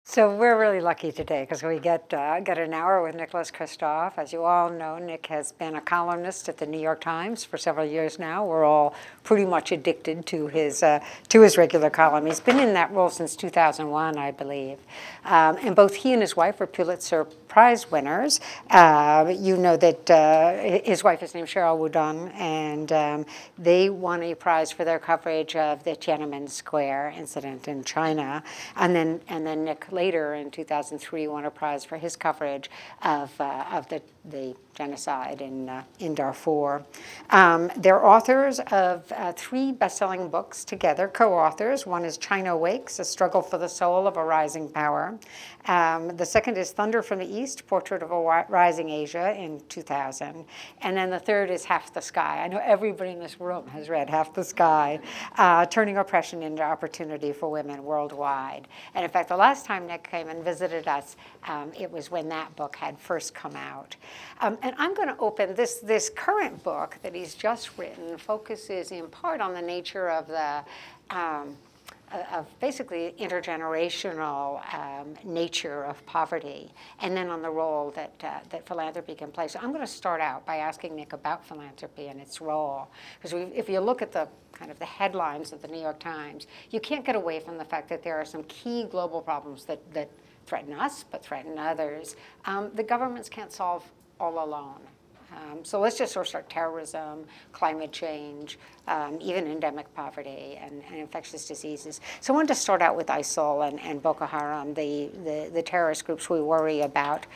So we're really lucky today because we get an hour with Nicholas Kristof. As you all know, Nick has been a columnist at the New York Times for several years now. We're all pretty much addicted to his regular column. He's been in that role since 2001, I believe. And both he and his wife are Pulitzer Prize winners. You know that his wife is named Cheryl Wudong, and they won a prize for their coverage of the Tiananmen Square incident in China. And then Nick later in 2003 won a prize for his coverage of the genocide in Darfur. They're authors of three best-selling books together, co-authors. One is China Awakes, A Struggle for the Soul of a Rising Power. The second is Thunder from the East, Portrait of a Rising Asia in 2000. And then the third is Half the Sky. I know everybody in this room has read Half the Sky, Turning Oppression into Opportunity for Women Worldwide. And in fact, the last time Nick came and visited us, it was when that book had first come out. And I'm going to open this current book that he's just written focuses in part on the nature of the of basically intergenerational nature of poverty, and then on the role that philanthropy can play. So I'm going to start out by asking Nick about philanthropy and its role, because if you look at the kind of the headlines of the New York Times, you can't get away from the fact that there are some key global problems that threaten us, but threaten others. The governments can't solve all alone. So let's just sort of start terrorism, climate change, even endemic poverty and infectious diseases. So I wanted to start out with ISIL and Boko Haram, the terrorist groups we worry about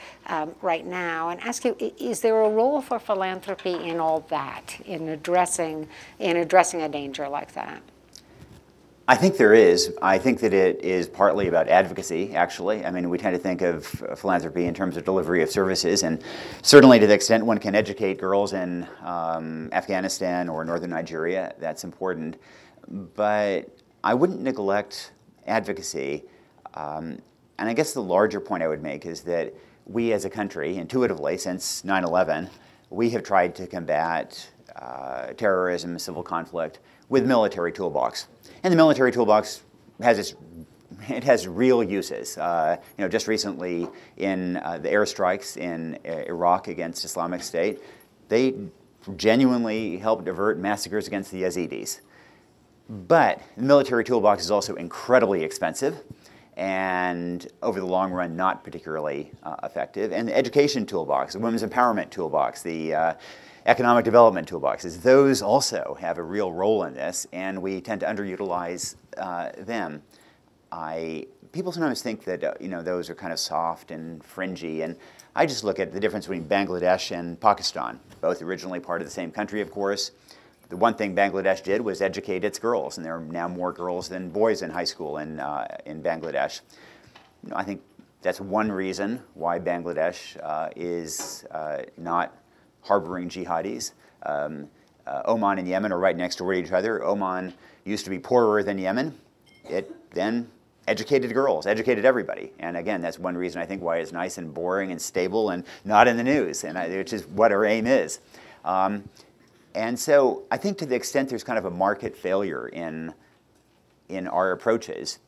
right now, and ask you, is there a role for philanthropy in all that, in addressing a danger like that? I think there is. I think that it is partly about advocacy, actually. I mean, we tend to think of philanthropy in terms of delivery of services, and certainly to the extent one can educate girls in Afghanistan or northern Nigeria, that's important. But I wouldn't neglect advocacy. And I guess the larger point I would make is that we as a country, intuitively, since 9/11, we have tried to combat terrorism, civil conflict, with military toolbox. And the military toolbox has real uses. Just recently in the airstrikes in Iraq against Islamic State, they genuinely helped avert massacres against the Yazidis. But the military toolbox is also incredibly expensive and over the long run not particularly effective. And the education toolbox, the women's empowerment toolbox, the economic development toolboxes, those also have a real role in this, and we tend to underutilize them. People sometimes think that those are kind of soft and fringy, and I just look at the difference between Bangladesh and Pakistan, both originally part of the same country, of course. The one thing Bangladesh did was educate its girls, and there are now more girls than boys in high school in Bangladesh. I think that's one reason why Bangladesh is not harboring jihadis. Oman and Yemen are right next door to each other. Oman used to be poorer than Yemen. It then educated girls, educated everybody. And again, that's one reason I think why it's nice and boring and stable and not in the news, which is what our aim is. And so I think to the extent there's kind of a market failure in our approaches,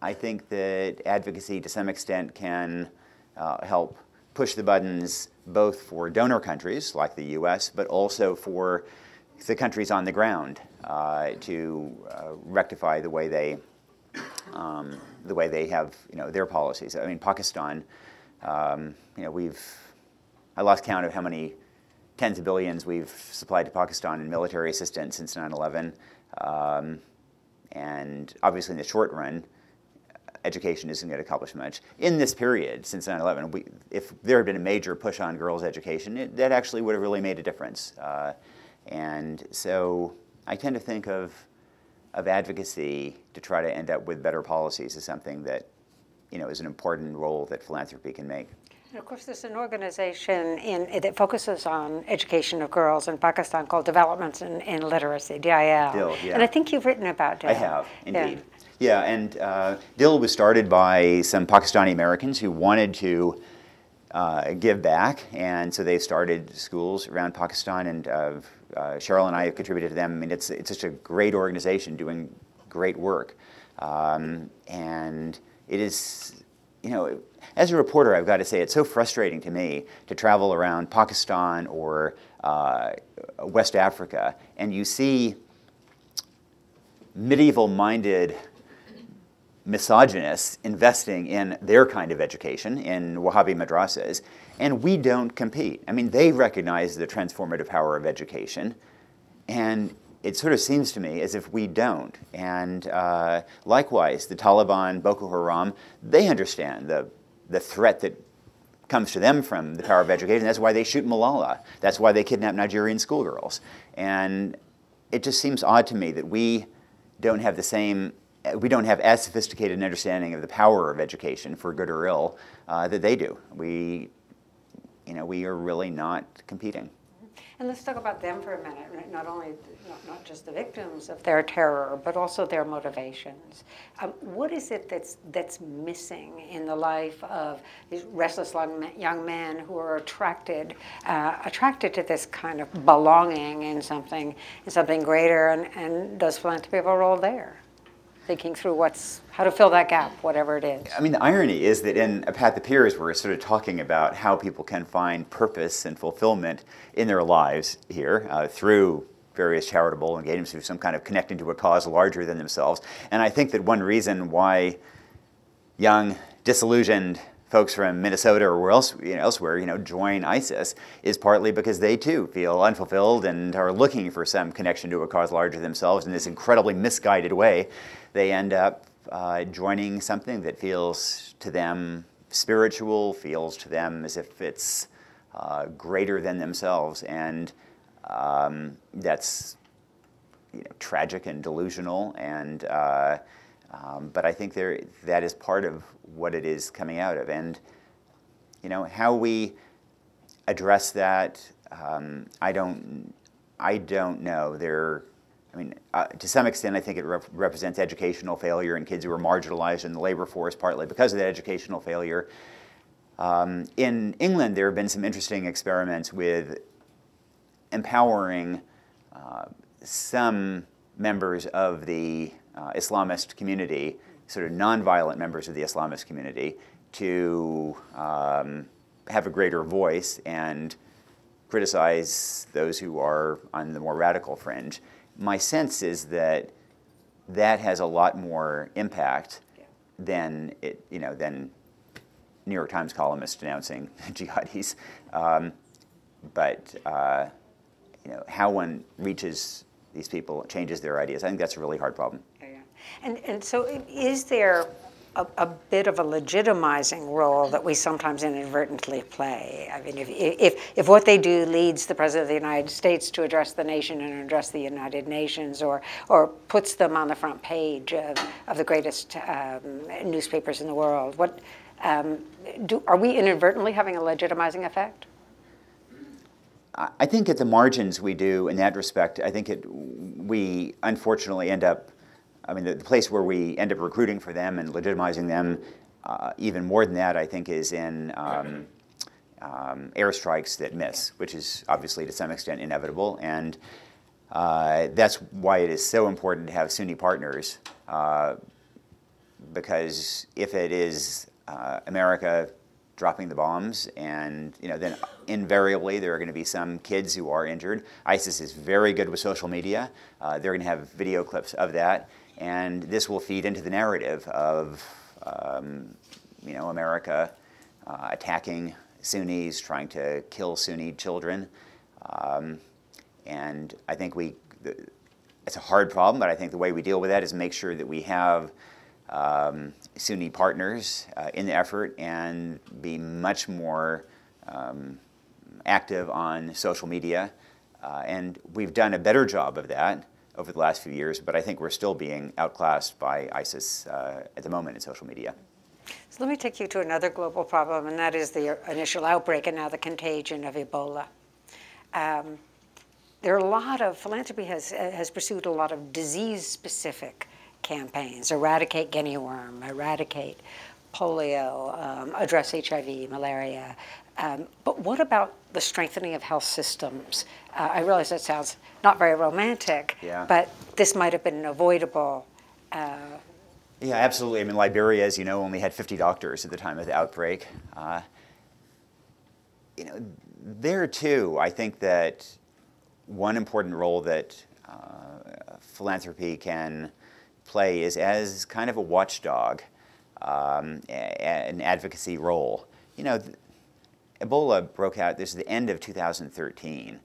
I think that advocacy to some extent can help push the buttons both for donor countries like the U.S., but also for the countries on the ground to rectify the way they have their policies. I mean, Pakistan, I lost count of how many tens of billions we've supplied to Pakistan in military assistance since 9/11, and obviously in the short run, education isn't going to accomplish much. In this period, since 9/11, if there had been a major push on girls' education, that actually would have really made a difference. And so I tend to think of advocacy to try to end up with better policies as something that is an important role that philanthropy can make. And of course, there's an organization that focuses on education of girls in Pakistan called Developments in Literacy, DIL. DIL, yeah. And I think you've written about DIL. I have, indeed. Yeah, and DIL was started by some Pakistani Americans who wanted to give back, and so they started schools around Pakistan, and Cheryl and I have contributed to them. I mean, it's such a great organization doing great work, and it is as a reporter, I've got to say it's so frustrating to me to travel around Pakistan or West Africa, and you see medieval-minded misogynists investing in their kind of education, in Wahhabi madrasas, and we don't compete. I mean, they recognize the transformative power of education, and it sort of seems to me as if we don't. And likewise, the Taliban, Boko Haram, they understand the threat that comes to them from the power of education. That's why they shoot Malala. That's why they kidnap Nigerian schoolgirls. And it just seems odd to me that we don't have we don't have as sophisticated an understanding of the power of education, for good or ill, that they do. We are really not competing. And let's talk about them for a minute. Not just the victims of their terror, but also their motivations. What is it that's missing in the life of these restless young men who are attracted to this kind of belonging in something greater? And does philanthropy have a role there? Thinking through how to fill that gap, whatever it is. I mean, the irony is that in A Path to Peers, we're sort of talking about how people can find purpose and fulfillment in their lives here through various charitable engagements, through some kind of connecting to a cause larger than themselves. And I think that one reason why young, disillusioned folks from Minnesota or elsewhere, join ISIS is partly because they too feel unfulfilled and are looking for some connection to a cause larger than themselves. In this incredibly misguided way, they end up joining something that feels to them spiritual, feels to them as if it's greater than themselves, and that's tragic and delusional. And but I think that is part of what it is coming out of. And how we address that, I don't know. To some extent, I think it represents educational failure in kids who are marginalized in the labor force, partly because of that educational failure. In England, there have been some interesting experiments with empowering some members of the Islamist community, sort of nonviolent members of the Islamist community, to have a greater voice and criticize those who are on the more radical fringe. My sense is that has a lot more impact than New York Times columnists denouncing jihadis. But how one reaches these people, changes their ideas, I think that's a really hard problem. And so is there a bit of a legitimizing role that we sometimes inadvertently play? I mean, if what they do leads the President of the United States to address the nation and address the United Nations, or puts them on the front page of the greatest newspapers in the world, are we inadvertently having a legitimizing effect? I think at the margins we do in that respect. I think we unfortunately end up, the place where we end up recruiting for them and legitimizing them even more than that, I think, is in airstrikes that miss, which is obviously to some extent inevitable. And that's why it is so important to have Sunni partners, because if it is America dropping the bombs, and then invariably there are going to be some kids who are injured. ISIS is very good with social media. They're going to have video clips of that, and this will feed into the narrative of America attacking Sunnis, trying to kill Sunni children. And I think it's a hard problem, but I think the way we deal with that is make sure that we have Sunni partners in the effort and be much more active on social media. And we've done a better job of that over the last few years, but I think we're still being outclassed by ISIS at the moment in social media. So let me take you to another global problem, and that is the initial outbreak and now the contagion of Ebola. Philanthropy has pursued a lot of disease-specific campaigns: eradicate guinea worm, eradicate polio, address HIV, malaria. But what about the strengthening of health systems? I realize that sounds not very romantic, but this might have been avoidable. Yeah, Yeah, absolutely. I mean, Liberia, as you know, only had 50 doctors at the time of the outbreak. You know, there too, I think that one important role that philanthropy can play is as kind of a watchdog, an advocacy role. You know, Ebola broke out, this is the end of 2013.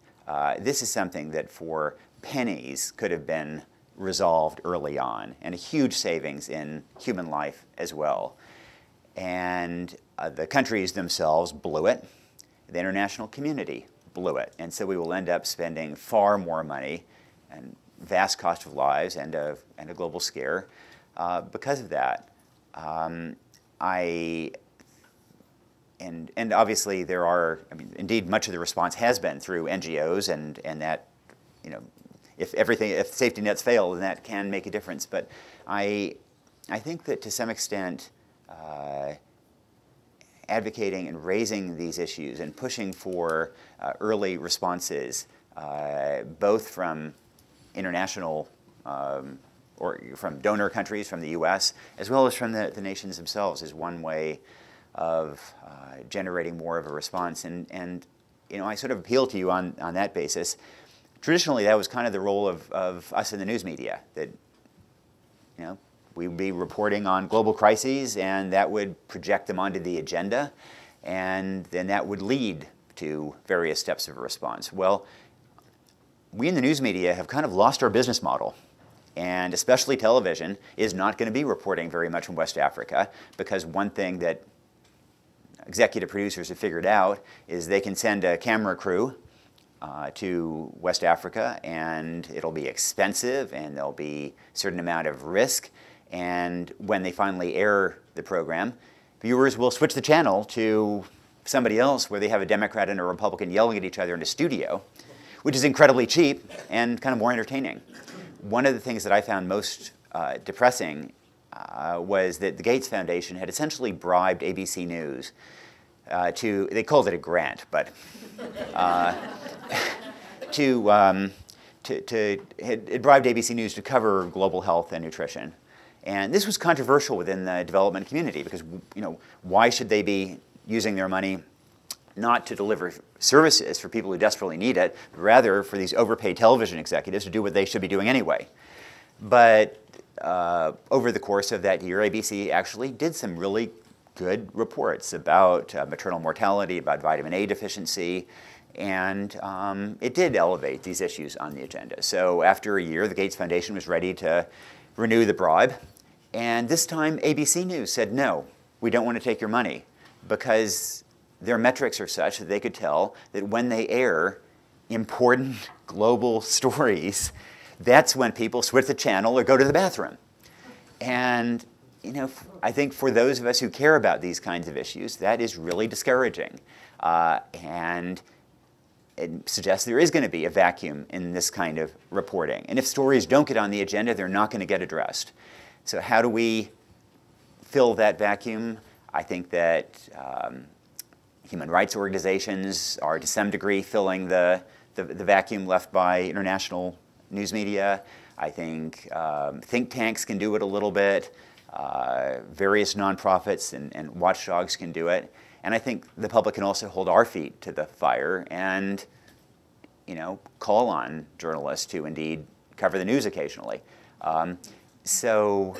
This is something that for pennies could have been resolved early on, and a huge savings in human life as well. And the countries themselves blew it. The international community blew it. And so we will end up spending far more money and vast cost of lives and a global scare because of that. And obviously there are, I mean, indeed much of the response has been through NGOs and that, you know, if safety nets fail, then that can make a difference. But I think that to some extent, advocating and raising these issues and pushing for early responses, both from international or from donor countries, from the US, as well as from the nations themselves, is one way of generating more of a response. And you know, I sort of appeal to you on that basis. Traditionally, that was kind of the role of us in the news media, that, you know, we would be reporting on global crises, and that would project them onto the agenda, and then that would lead to various steps of a response. Well, we in the news media have kind of lost our business model, and especially television is not going to be reporting very much in West Africa, because one thing that executive producers have figured out is they can send a camera crew to West Africa, and it'll be expensive, and there'll be a certain amount of risk. And when they finally air the program, viewers will switch the channel to somebody else where they have a Democrat and a Republican yelling at each other in a studio, which is incredibly cheap and kind of more entertaining. One of the things that I found most depressing was that the Gates Foundation had essentially bribed ABC News they called it a grant, but it bribed ABC News to cover global health and nutrition. And this was controversial within the development community because, you know, why should they be using their money not to deliver services for people who desperately need it, but rather for these overpaid television executives to do what they should be doing anyway? But over the course of that year, ABC actually did some really good reports about maternal mortality, about vitamin A deficiency, and it did elevate these issues on the agenda. So after a year, the Gates Foundation was ready to renew the bribe, and this time ABC News said, no, we don't want to take your money, because their metrics are such that they could tell that when they air important global stories, that's when people switch the channel or go to the bathroom. And you know, I think for those of us who care about these kinds of issues, that is really discouraging. And it suggests there is going to be a vacuum in this kind of reporting. And if stories don't get on the agenda, they're not going to get addressed. So how do we fill that vacuum? I think that human rights organizations are to some degree filling the vacuum left by international news media. I think think tanks can do it a little bit. Various nonprofits and watchdogs can do it. And I think the public can also hold our feet to the fire and, you know, call on journalists to indeed cover the news occasionally. So,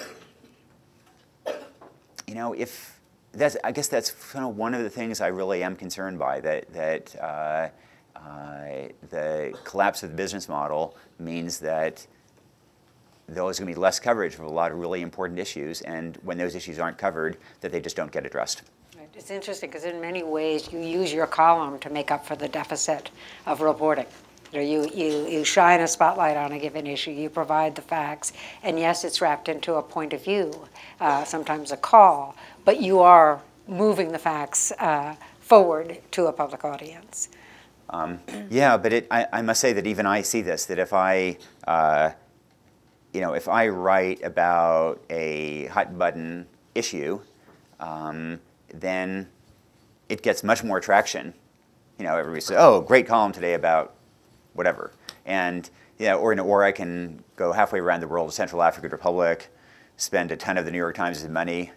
you know, I guess that's kind of one of the things I really am concerned by, that the collapse of the business model means that there's going to be less coverage of a lot of really important issues, and when those issues aren't covered, that they just don't get addressed. Right. It's interesting because in many ways you use your column to make up for the deficit of reporting. You shine a spotlight on a given issue, you provide the facts, and yes, it's wrapped into a point of view, sometimes a call, but you are moving the facts forward to a public audience. Yeah, but I must say that even I see this, that if I write about a hot button issue, then it gets much more traction. You know, everybody says, "Oh, great column today about whatever," and or I can go halfway around the world, Central African Republic, spend a ton of the New York Times' money,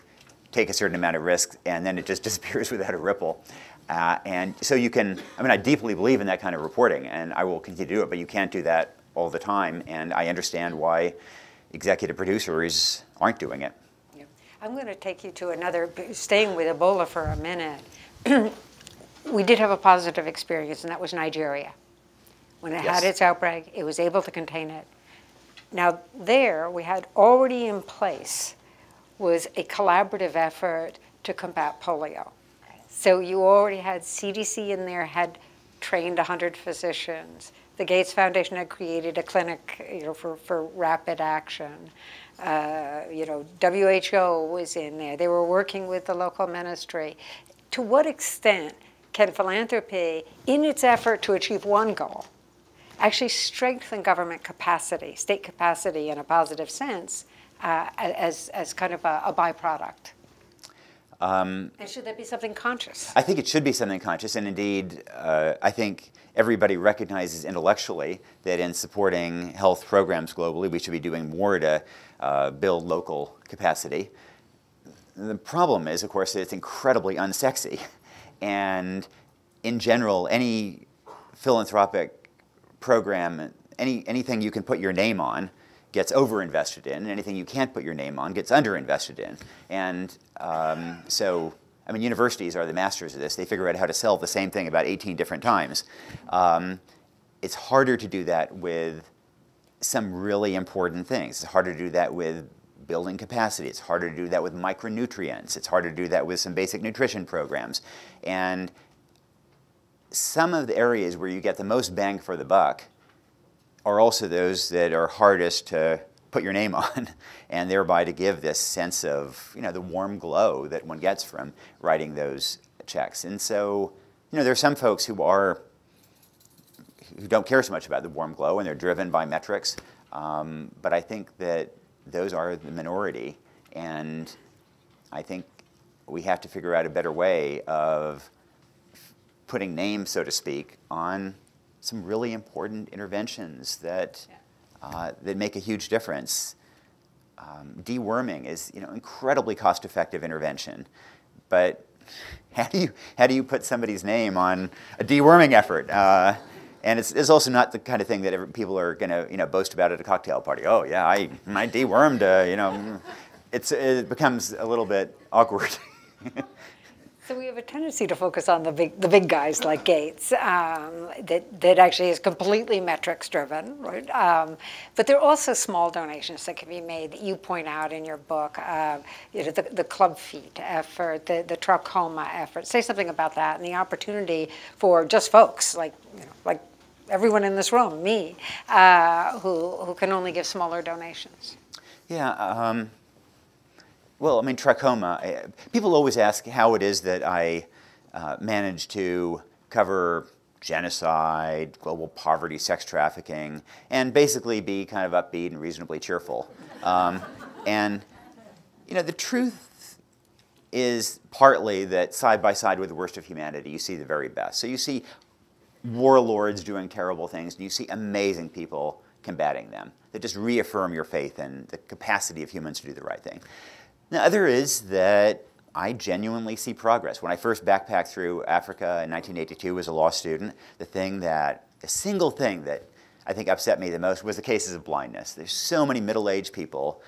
take a certain amount of risk, and then it just disappears without a ripple. And so you can, I mean, I deeply believe in that kind of reporting, and I will continue to do it, but you can't do that all the time, and I understand why executive producers aren't doing it. Yeah. I'm going to take you to another, staying with Ebola for a minute. We did have a positive experience, and that was Nigeria. When it had its outbreak, it was able to contain it. Now there, we had already in place was a collaborative effort to combat polio. So you already had CDC in there, had trained 100 physicians. The Gates Foundation had created a clinic, for rapid action. WHO was in there. They were working with the local ministry. To what extent can philanthropy, in its effort to achieve one goal, actually strengthen government capacity, state capacity in a positive sense, as kind of a byproduct? And should that be something conscious? I think it should be something conscious, and indeed, I think everybody recognizes intellectually that in supporting health programs globally, we should be doing more to build local capacity. The problem is, of course, that it's incredibly unsexy, and in general, any philanthropic program, anything you can put your name on gets overinvested in, and anything you can't put your name on gets underinvested in. And so, I mean, universities are the masters of this. They figure out how to sell the same thing about 18 different times. It's harder to do that with some really important things. It's harder to do that with building capacity. It's harder to do that with micronutrients. It's harder to do that with some basic nutrition programs. And some of the areas where you get the most bang for the buck are also those that are hardest to put your name on, and thereby to give this sense of, the warm glow that one gets from writing those checks. And so, there are some folks who don't care so much about the warm glow, and they're driven by metrics. But I think that those are the minority, and I think we have to figure out a better way of putting names, so to speak, on some really important interventions that that make a huge difference. Deworming is, incredibly cost-effective intervention, but how do you put somebody's name on a deworming effort? And it's also not the kind of thing that people are going to boast about at a cocktail party. Oh yeah, I dewormed. It becomes a little bit awkward. So we have a tendency to focus on the big guys like Gates, that actually is completely metrics driven, right? But there are also small donations that can be made that you point out in your book. The Club Feet effort, the trachoma effort. Say something about that and the opportunity for just folks like everyone in this room, me, who can only give smaller donations. Yeah. Well, I mean, trachoma, people always ask how it is that I manage to cover genocide, global poverty, sex trafficking, and basically be kind of upbeat and reasonably cheerful. And, the truth is partly that side by side with the worst of humanity, you see the very best. So you see warlords doing terrible things, and you see amazing people combating them that just reaffirm your faith in the capacity of humans to do the right thing. The other is that I genuinely see progress. When I first backpacked through Africa in 1982 as a law student, the single thing that I think upset me the most was the cases of blindness. There's so many middle-aged people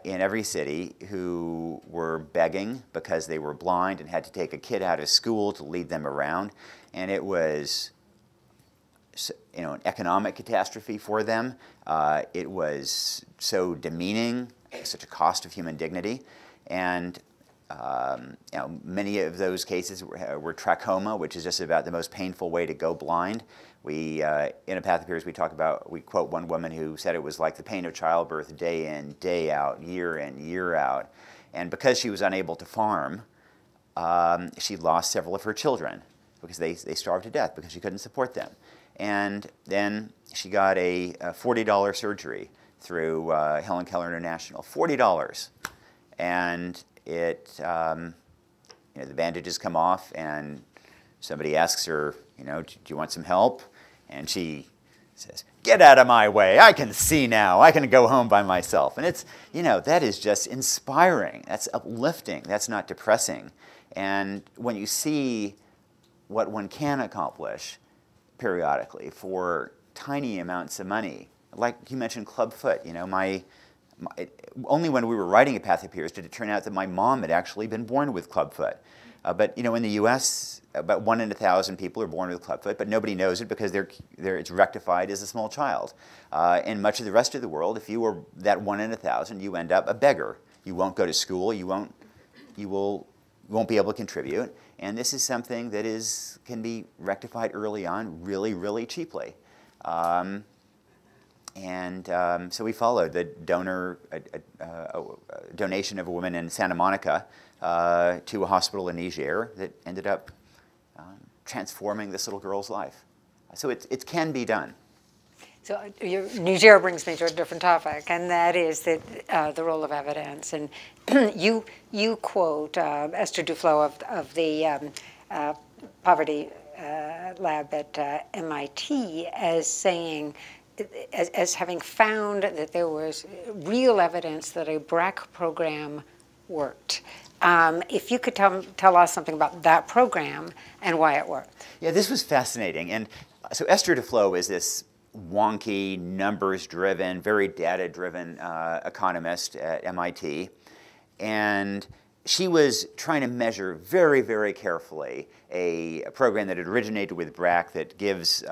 in every city who were begging because they were blind and had to take a kid out of school to lead them around. And it was an economic catastrophe for them. It was so demeaning, such a cost of human dignity, and many of those cases were trachoma, which is just about the most painful way to go blind. In A Path Appears, we quote one woman who said it was like the pain of childbirth day in, day out, year in, year out. And because she was unable to farm, she lost several of her children because they starved to death because she couldn't support them. And then she got a $40 surgery through Helen Keller International, $40, and the bandages come off, and somebody asks her, do you want some help? And she says, "Get out of my way. I can see now. I can go home by myself." And it's, that is just inspiring. That's uplifting. That's not depressing. And when you see what one can accomplish periodically for tiny amounts of money, like you mentioned Clubfoot, only when we were writing A Path Appears did it turn out that my mom had actually been born with Clubfoot. But in the U.S., about 1 in 1,000 people are born with Clubfoot, but nobody knows it because it's rectified as a small child. In much of the rest of the world, if you were that 1 in 1,000, you end up a beggar. You won't go to school. You won't be able to contribute. And this is something that can be rectified early on, really, really cheaply. So we followed the donation of a woman in Santa Monica to a hospital in Niger that ended up transforming this little girl's life. So it can be done. So Niger brings me to a different topic, and that is the role of evidence. And you quote Esther Duflo of the Poverty Lab at MIT as saying, as having found that there was real evidence that a BRAC program worked. If you could tell us something about that program and why it worked. Yeah, this was fascinating. And so Esther Duflo is this wonky, numbers-driven, very data-driven economist at MIT. And she was trying to measure very, very carefully a program that had originated with BRAC that gives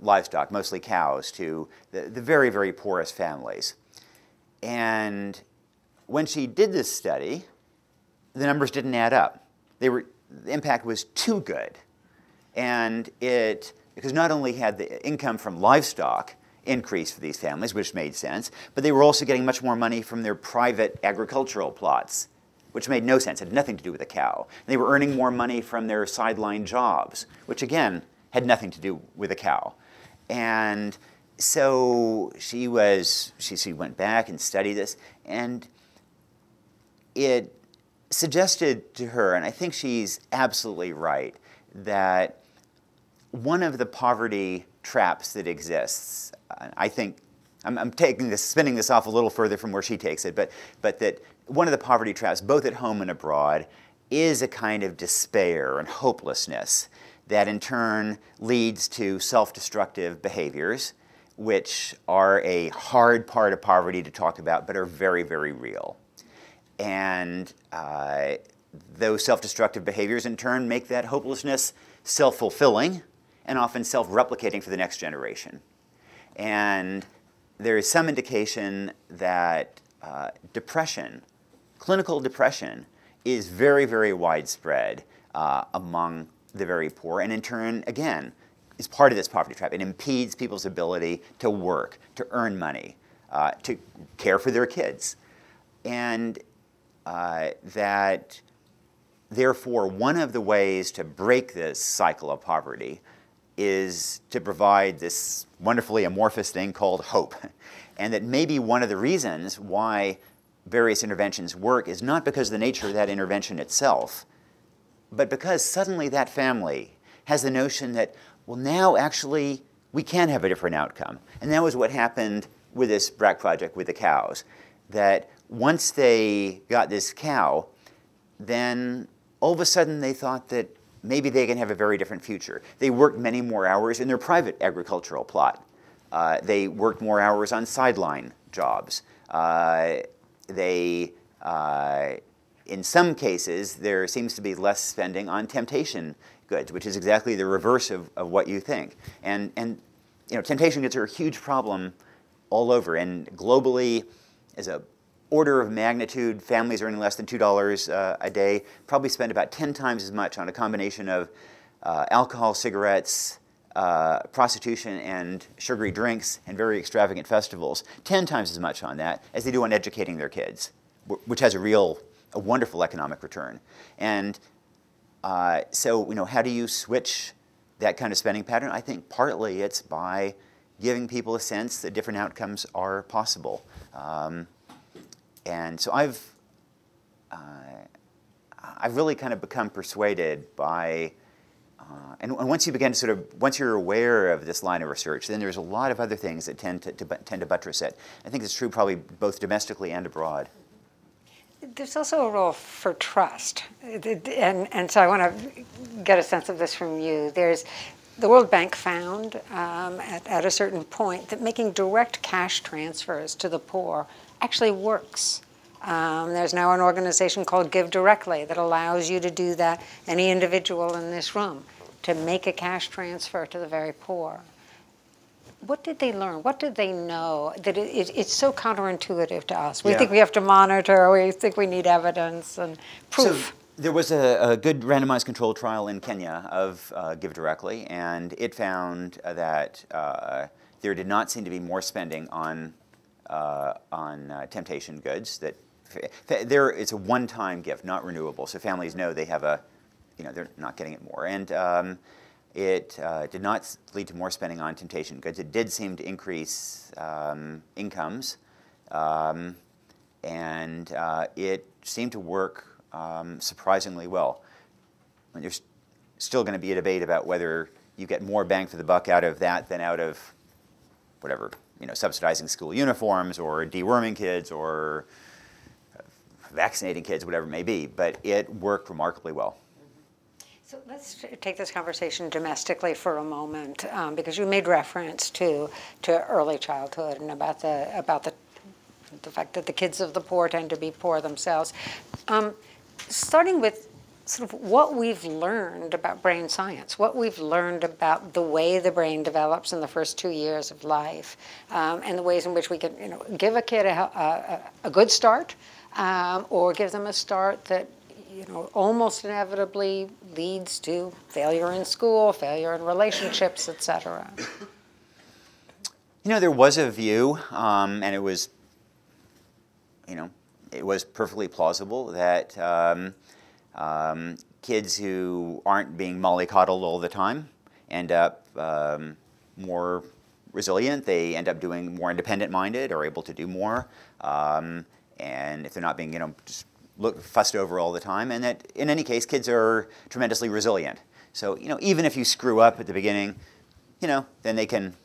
livestock, mostly cows, to the very, very poorest families. And when she did this study, the numbers didn't add up. The impact was too good. And because not only had the income from livestock increased for these families, which made sense, but they were also getting much more money from their private agricultural plots, which made no sense, had nothing to do with a cow. And they were earning more money from their sideline jobs, which again, had nothing to do with a cow. And so she went back and studied this, and it suggested to her, and I think she's absolutely right, that one of the poverty traps that exists, I think, I'm spinning this off a little further from where she takes it, but that one of the poverty traps, both at home and abroad, is a kind of despair and hopelessness that in turn leads to self-destructive behaviors, which are a hard part of poverty to talk about, but are very, very real. And those self-destructive behaviors in turn make that hopelessness self-fulfilling and often self-replicating for the next generation. And there is some indication that depression, clinical depression, is very, very widespread among the very poor, and in turn, again, is part of this poverty trap. It impedes people's ability to work, to earn money, to care for their kids. And that, therefore, one of the ways to break this cycle of poverty is to provide this wonderfully amorphous thing called hope. And that maybe one of the reasons why various interventions work is not because of the nature of that intervention itself, but because suddenly that family has the notion that, well, now actually we can have a different outcome. And that was what happened with this BRAC project with the cows, that once they got this cow, then all of a sudden they thought that maybe they can have a very different future. They worked many more hours in their private agricultural plot. They worked more hours on sideline jobs. In some cases, there seems to be less spending on temptation goods, which is exactly the reverse of what you think. And temptation goods are a huge problem all over. And globally, as a order of magnitude, families earning less than $2 a day probably spend about 10 times as much on a combination of alcohol, cigarettes, prostitution, and sugary drinks, and very extravagant festivals. 10 times as much on that as they do on educating their kids, which has a wonderful economic return. And so, how do you switch that kind of spending pattern? I think partly it's by giving people a sense that different outcomes are possible. And so I've really kind of become persuaded by and once you begin to once you're aware of this line of research, then there's a lot of other things that tend to buttress it. I think it's true probably both domestically and abroad. There's also a role for trust, and so I want to get a sense of this from you. The World Bank found at a certain point that making direct cash transfers to the poor actually works. There's now an organization called Give Directly that allows you to do that, any individual in this room, to make a cash transfer to the very poor. What did they learn? What did they know? That it's so counterintuitive to us. We think we have to monitor, we think we need evidence and proof. So there was a good randomized controlled trial in Kenya of Give Directly, and it found that there did not seem to be more spending on temptation goods. That it's a one-time gift, not renewable. So families know they have they're not getting it more. And it did not lead to more spending on temptation goods. It did seem to increase incomes, and it seemed to work surprisingly well. And there's still going to be a debate about whether you get more bang for the buck out of that than out of whatever, subsidizing school uniforms or deworming kids or vaccinating kids, whatever it may be. But it worked remarkably well. So let's take this conversation domestically for a moment, because you made reference to early childhood and about the fact that the kids of the poor tend to be poor themselves. Starting with sort of what we've learned about brain science, what we've learned about the way the brain develops in the first 2 years of life, and the ways in which we can, give a kid a good start, or give them a start that almost inevitably leads to failure in school, failure in relationships, etc. There was a view, and it was, it was perfectly plausible that kids who aren't being mollycoddled all the time end up more resilient. They end up doing more independent-minded, or able to do more, and if they're not being, just fussed over all the time, and that in any case, kids are tremendously resilient. So even if you screw up at the beginning, then they can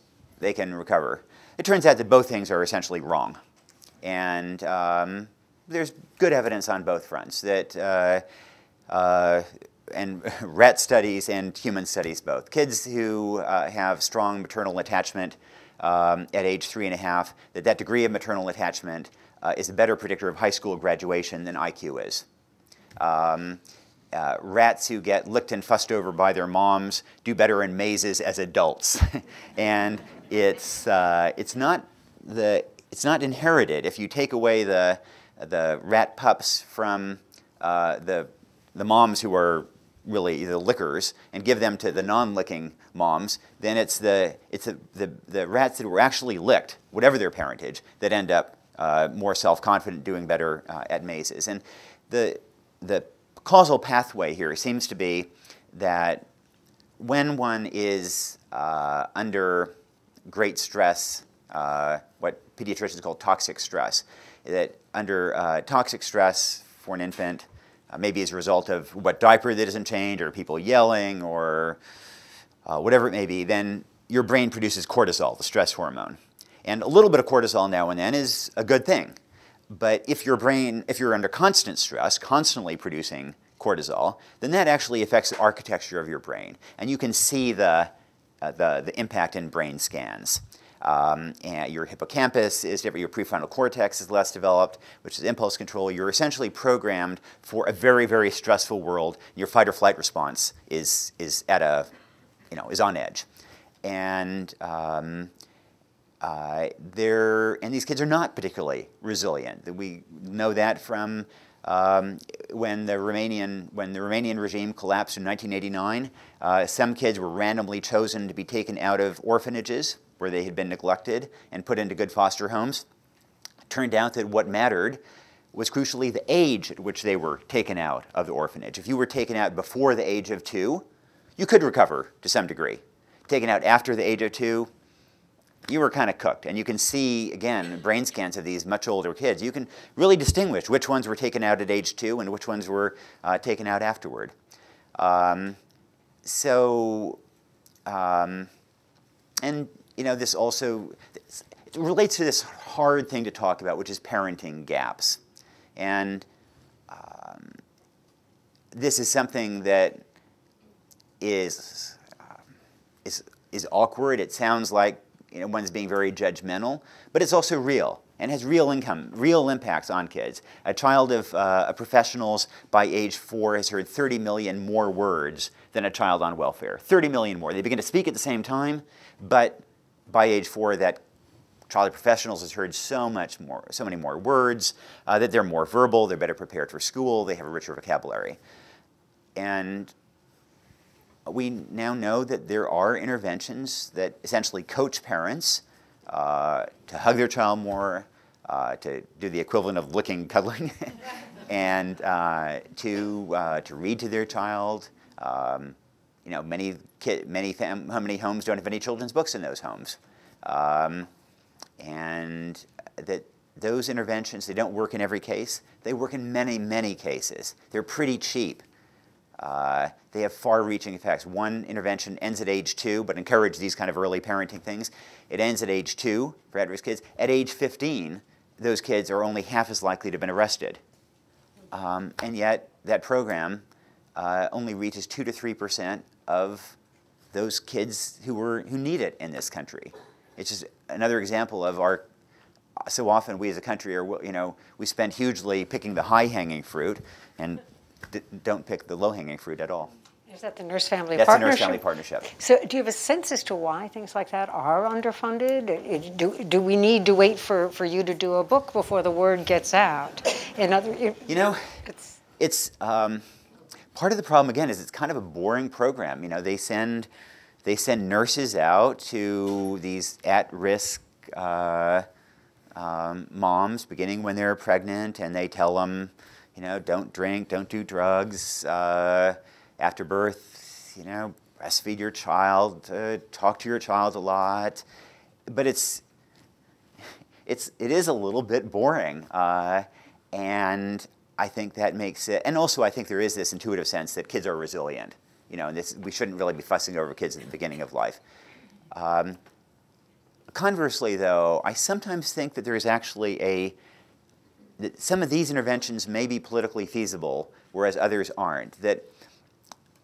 recover. It turns out that both things are essentially wrong, and there's good evidence on both fronts that, and rat studies and human studies both. Kids who have strong maternal attachment at age 3.5, that degree of maternal attachment is a better predictor of high school graduation than IQ is. Rats who get licked and fussed over by their moms do better in mazes as adults, and it's not inherited. If you take away the rat pups from the moms who are really the lickers and give them to the non-licking moms, then it's the rats that were actually licked, whatever their parentage, that end up more self-confident, doing better at mazes. And the causal pathway here seems to be that when one is under great stress, what pediatricians call toxic stress, that under toxic stress for an infant, maybe as a result of what diaper that isn't changed, or people yelling, or whatever it may be, then your brain produces cortisol, the stress hormone. And a little bit of cortisol now and then is a good thing. But if you're under constant stress, constantly producing cortisol, then that actually affects the architecture of your brain. And you can see the impact in brain scans. And your hippocampus is different, your prefrontal cortex is less developed, which is impulse control. You're essentially programmed for a very, very stressful world. Your fight or flight response is on edge. And these kids are not particularly resilient. We know that from when the Romanian regime collapsed in 1989. Some kids were randomly chosen to be taken out of orphanages where they had been neglected and put into good foster homes. It turned out that what mattered was crucially the age at which they were taken out of the orphanage. If you were taken out before the age of 2, you could recover to some degree. Taken out after the age of 2, you were kind of cooked. And you can see, again, brain scans of these much older kids. You can really distinguish which ones were taken out at age 2 and which ones were taken out afterward. so, and this also it relates to this hard thing to talk about, which is parenting gaps. And this is something that is awkward. It sounds like one's being very judgmental, but it's also real and has real impacts on kids. A child of professionals by age 4 has heard 30 million more words than a child on welfare. 30 million more. They begin to speak at the same time, but by age 4, that child of professionals has heard so many more words, that they're more verbal, they're better prepared for school, they have a richer vocabulary. And we now know that there are interventions that essentially coach parents to hug their child more, to do the equivalent of licking, cuddling, and to read to their child. Many homes don't have any children's books in those homes. And that those interventions, they don't work in every case. They work in many, many cases. They're pretty cheap. They have far-reaching effects. One intervention ends at age 2, but encourage these kind of early parenting things. It ends at age 2 for at-risk kids. At age 15, those kids are only half as likely to have been arrested. And yet, that program only reaches 2 to 3% of those kids who need it in this country. It's just another example of so often we as a country we spend hugely picking the high-hanging fruit and don't pick the low-hanging fruit at all. Is that the nurse-family partnership? That's the nurse-family partnership. So do you have a sense as to why things like that are underfunded? Do we need to wait for you to do a book before the word gets out? It's part of the problem, again, is it's kind of a boring program. They send nurses out to these at-risk moms beginning when they're pregnant, and they tell them, don't drink, don't do drugs. After birth, breastfeed your child, talk to your child a lot. But it is a little bit boring, and I think that makes it. And also, I think there is this intuitive sense that kids are resilient. We shouldn't really be fussing over kids at the beginning of life. Conversely, though, I sometimes think that there is actually that some of these interventions may be politically feasible, whereas others aren't.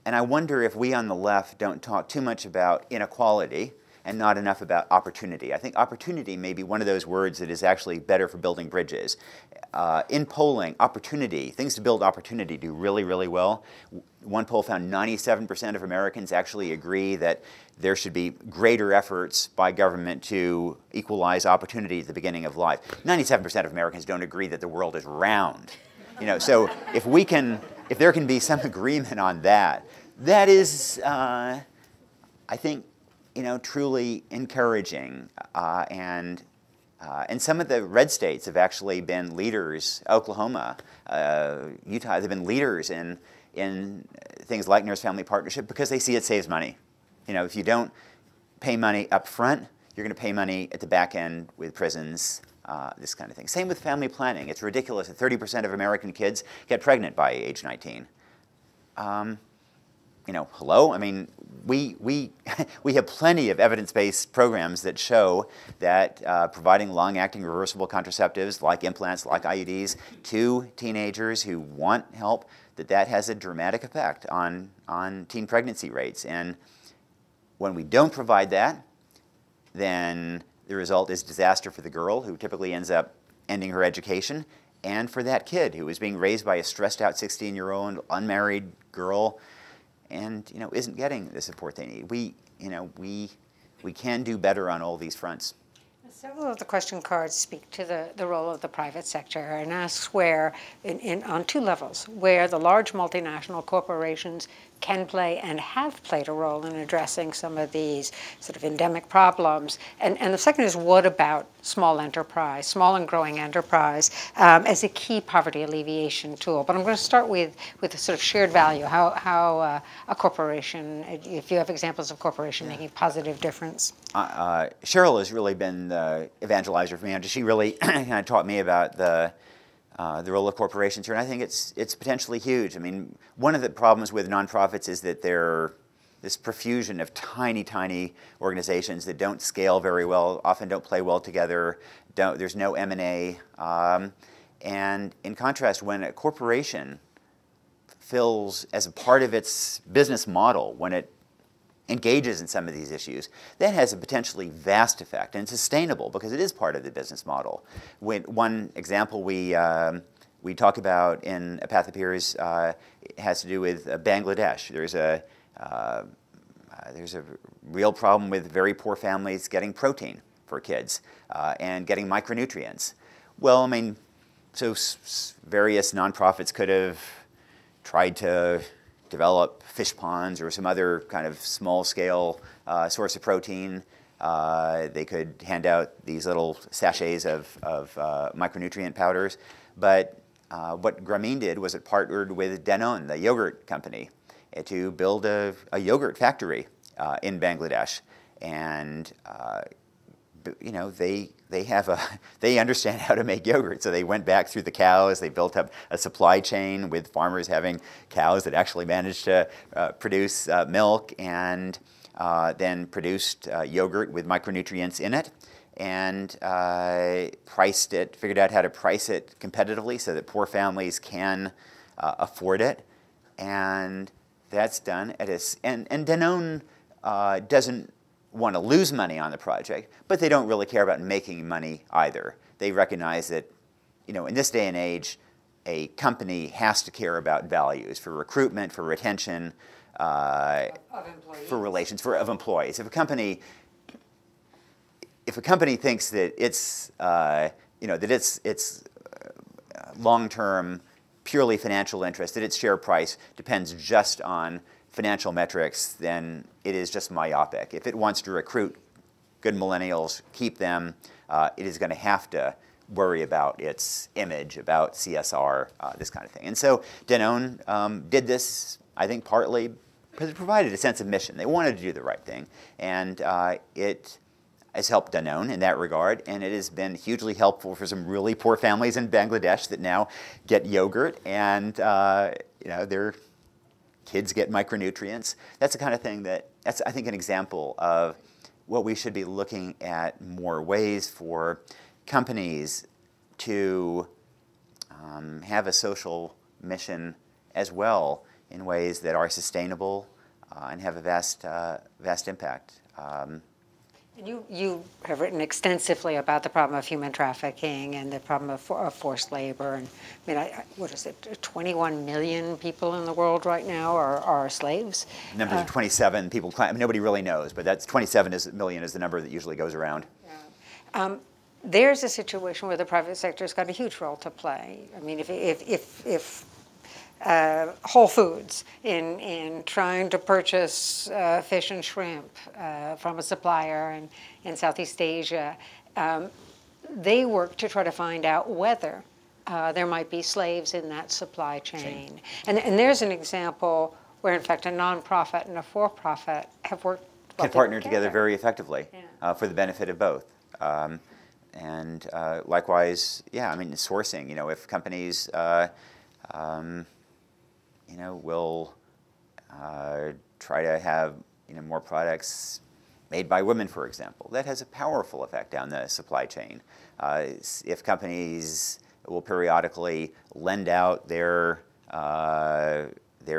And I wonder if we on the left don't talk too much about inequality and not enough about opportunity. I think opportunity may be one of those words that is actually better for building bridges. In polling, opportunity, things to build opportunity do really, really well. One poll found 97% of Americans actually agree that there should be greater efforts by government to equalize opportunity at the beginning of life. 97% of Americans don't agree that the world is round. So if there can be some agreement on that, that is, I think, truly encouraging. And some of the red states have actually been leaders. Oklahoma, Utah, they've been leaders in things like nurse-family partnership because they see it saves money. If you don't pay money up front, you're going to pay money at the back end with prisons, this kind of thing. Same with family planning. It's ridiculous that 30% of American kids get pregnant by age 19. Hello? I mean, we have plenty of evidence-based programs that show that providing long-acting reversible contraceptives like implants, like IUDs, to teenagers who want help, that has a dramatic effect on teen pregnancy rates. And when we don't provide that, then the result is disaster for the girl, who typically ends up ending her education, and for that kid who is being raised by a stressed-out 16-year-old unmarried girl and isn't getting the support they need. We can do better on all these fronts. Several of the question cards speak to the role of the private sector and asks where, on two levels, where the large multinational corporations can play and have played a role in addressing some of these sort of endemic problems. And the second is, what about small enterprise, small and growing enterprise, as a key poverty alleviation tool? But I'm going to start with a sort of shared value, how a corporation, if you have examples of corporation making positive difference. Cheryl has really been the evangelizer for me. She really kind of taught me about the role of corporations here, and I think it's potentially huge. I mean, one of the problems with nonprofits is that they're this profusion of tiny, tiny organizations that don't scale very well, often don't play well together, there's no M&A. And in contrast, when a corporation fills as a part of its business model, when it engages in some of these issues, that has a potentially vast effect and sustainable because it is part of the business model. One example we talk about in A Path Appears has to do with Bangladesh. There's a real problem with very poor families getting protein for kids and getting micronutrients. Well, I mean, so various nonprofits could have tried to develop fish ponds or some other kind of small-scale source of protein. They could hand out these little sachets of micronutrient powders. But what Grameen did was it partnered with Danone, the yogurt company, to build a yogurt factory in Bangladesh. And you know, they understand how to make yogurt. So they went back through the cows. They built up a supply chain with farmers having cows that actually managed to produce milk, and then produced yogurt with micronutrients in it, and priced it, figured out how to price it competitively so that poor families can afford it. And that's done at and Danone doesn't want to lose money on the project, but they don't really care about making money either. They recognize that, you know, in this day and age, a company has to care about values for recruitment, for retention, for relations, of employees. If a company thinks that its long-term, purely financial interest, that its share price depends just on financial metrics, then it is just myopic. If it wants to recruit good millennials, keep them, it is going to have to worry about its image, about CSR, this kind of thing. And so Danone did this, I think, partly because it provided a sense of mission. They wanted to do the right thing, and it has helped Danone in that regard, and it has been hugely helpful for some really poor families in Bangladesh that now get yogurt, and you know, their kids get micronutrients. That's the kind of thing that's, I think, an example of what we should be looking at more ways for companies to have a social mission as well in ways that are sustainable and have a vast impact. You have written extensively about the problem of human trafficking and the problem of forced labor. And I mean, what is it? 21 million people in the world right now are slaves. Numbers of 27 people. I mean, nobody really knows, but that's 27 million is the number that usually goes around. Yeah. There's a situation where the private sector's got a huge role to play. I mean, if Whole Foods in trying to purchase fish and shrimp from a supplier in Southeast Asia, they work to try to find out whether there might be slaves in that supply chain. And there's an example where, in fact, a nonprofit and a for-profit have worked can partner together very effectively for the benefit of both. And likewise, yeah, I mean, sourcing. You know, if companies you know, will try to have, you know, more products made by women, for example. That has a powerful effect on the supply chain. If companies will periodically lend out their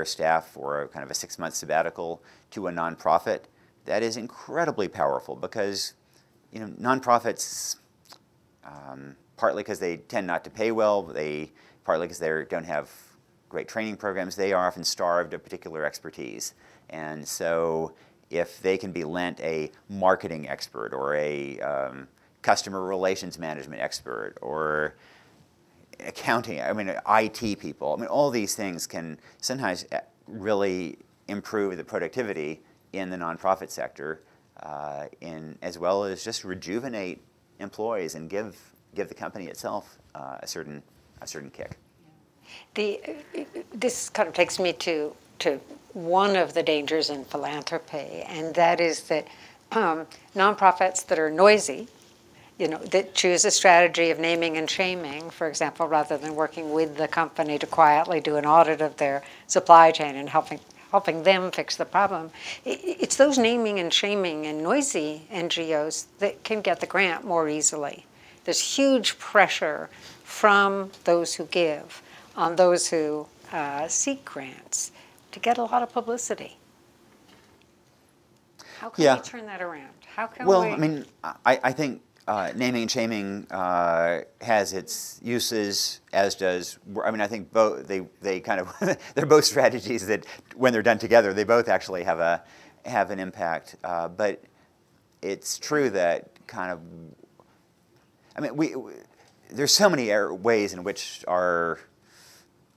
staff for a kind of a 6-month sabbatical to a nonprofit, that is incredibly powerful because, you know, nonprofits, partly because they tend not to pay well, partly because they don't have great training programs, they are often starved of particular expertise. And so if they can be lent a marketing expert or a customer relations management expert or accounting, I mean, IT people, I mean, all these things can sometimes really improve the productivity in the nonprofit sector, as well as just rejuvenate employees and give the company itself a certain kick. This kind of takes me to one of the dangers in philanthropy, and that is that nonprofits that are noisy, you know, that choose a strategy of naming and shaming, for example, rather than working with the company to quietly do an audit of their supply chain and helping helping them fix the problem. It's those naming and shaming and noisy NGOs that can get the grant more easily. There's huge pressure from those who give on those who seek grants to get a lot of publicity. How can we turn that around? How can we? Well, I mean, I think naming and shaming has its uses, as does. I mean, I think both they kind of they're both strategies that, when they're done together, they both actually have an impact. But it's true that kind of. I mean, there's so many ways in which our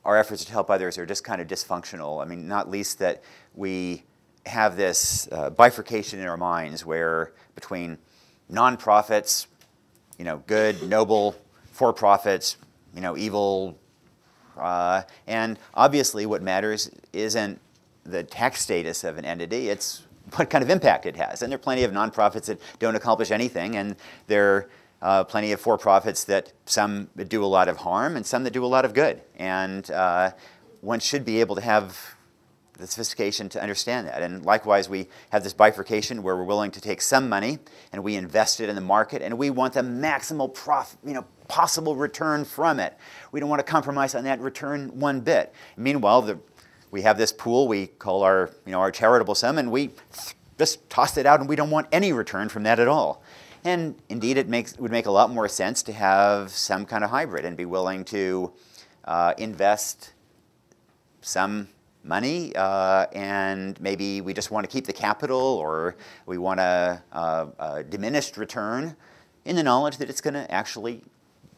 efforts to help others are just kind of dysfunctional. I mean, not least that we have this bifurcation in our minds where between nonprofits, good, noble, for-profits, evil, and obviously what matters isn't the tax status of an entity, it's what kind of impact it has. And there are plenty of nonprofits that don't accomplish anything, and there are plenty of for-profits that some do a lot of harm and some that do a lot of good. And one should be able to have the sophistication to understand that. And likewise, we have this bifurcation where we're willing to take some money and we invest it in the market, and we want the maximal possible return from it. We don't want to compromise on that return one bit. Meanwhile, we have this pool we call our charitable sum, and we just toss it out, and we don't want any return from that at all. And indeed, it would make a lot more sense to have some kind of hybrid and be willing to invest some money, and maybe we just want to keep the capital, or we want a diminished return in the knowledge that it's going to actually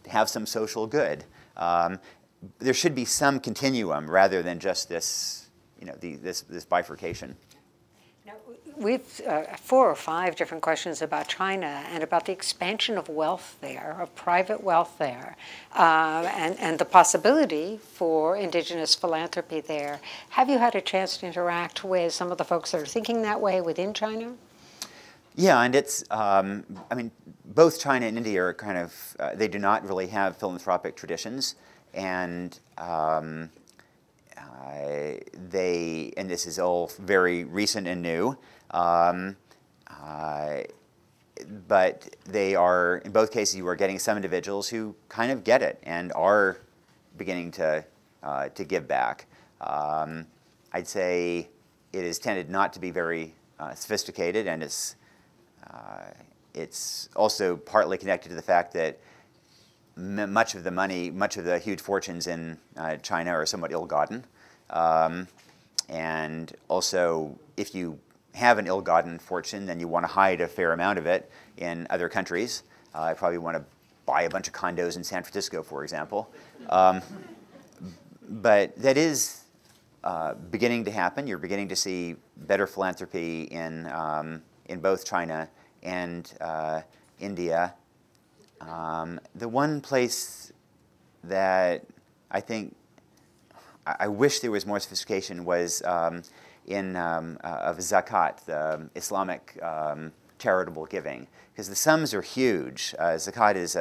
have some social good. There should be some continuum rather than just this, this bifurcation. We've 4 or 5 different questions about China and about the expansion of wealth there, of private wealth there, and the possibility for Indigenous philanthropy there. Have you had a chance to interact with some of the folks that are thinking that way within China? Yeah, and it's, I mean, both China and India are kind of, they do not really have philanthropic traditions, and and this is all very recent and new, but they are, in both cases, you are getting some individuals who kind of get it and are beginning to give back. I'd say it has tended not to be very sophisticated, and it's also partly connected to the fact that much of the money, much of the huge fortunes in China are somewhat ill-gotten. And also, if you have an ill-gotten fortune, then you want to hide a fair amount of it in other countries. I probably want to buy a bunch of condos in San Francisco, for example. But that is beginning to happen. You're beginning to see better philanthropy in both China and India. The one place that I think I wish there was more sophistication was of zakat, the Islamic charitable giving, because the sums are huge. Zakat is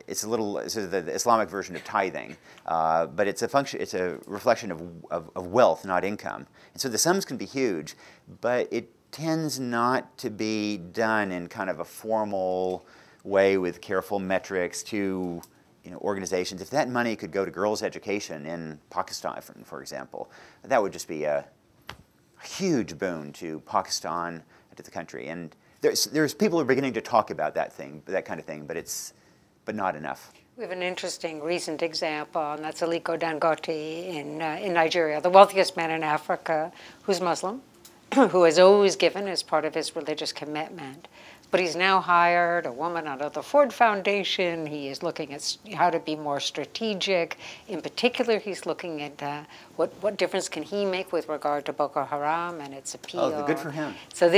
it's a little sort of the Islamic version of tithing, but it's a reflection of wealth, not income. And so the sums can be huge, but it tends not to be done in kind of a formal way with careful metrics to organizations. If that money could go to girls' education in Pakistan, for example, that would just be a huge boon to Pakistan, to the country. And there's people who are beginning to talk about that kind of thing, but not enough. We have an interesting recent example, and that's Aliko Dangote in Nigeria, the wealthiest man in Africa, who's Muslim, who has always given as part of his religious commitment. But he's now hired a woman out of the Ford Foundation. He is looking at how to be more strategic. In particular, he's looking at what difference can he make with regard to Boko Haram and its appeal. Oh, good for him. So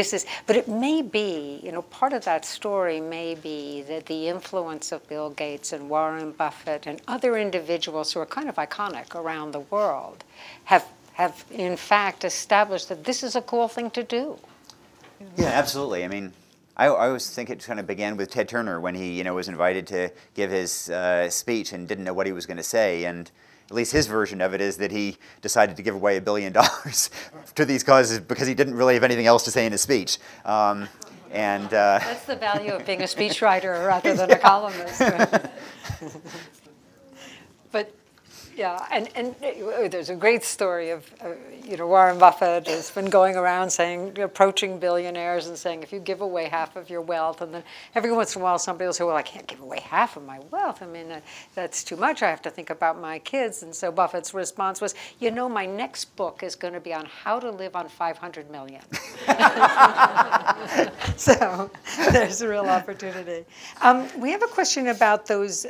but it may be, part of that story may be that the influence of Bill Gates and Warren Buffett and other individuals who are kind of iconic around the world have in fact established that this is a cool thing to do. Yeah, absolutely. I mean, I always think it kind of began with Ted Turner when he, was invited to give his speech and didn't know what he was going to say, and at least his version of it is that he decided to give away $1 billion to these causes because he didn't really have anything else to say in his speech. That's the value of being a speechwriter rather than a columnist. But yeah, and there's a great story of, Warren Buffett has been going around saying, approaching billionaires and saying, if you give away half of your wealth, and then every once in a while somebody will say, well, I can't give away half of my wealth. I mean, that's too much. I have to think about my kids. And so Buffett's response was, my next book is going to be on how to live on 500 million. So there's a real opportunity. We have a question about those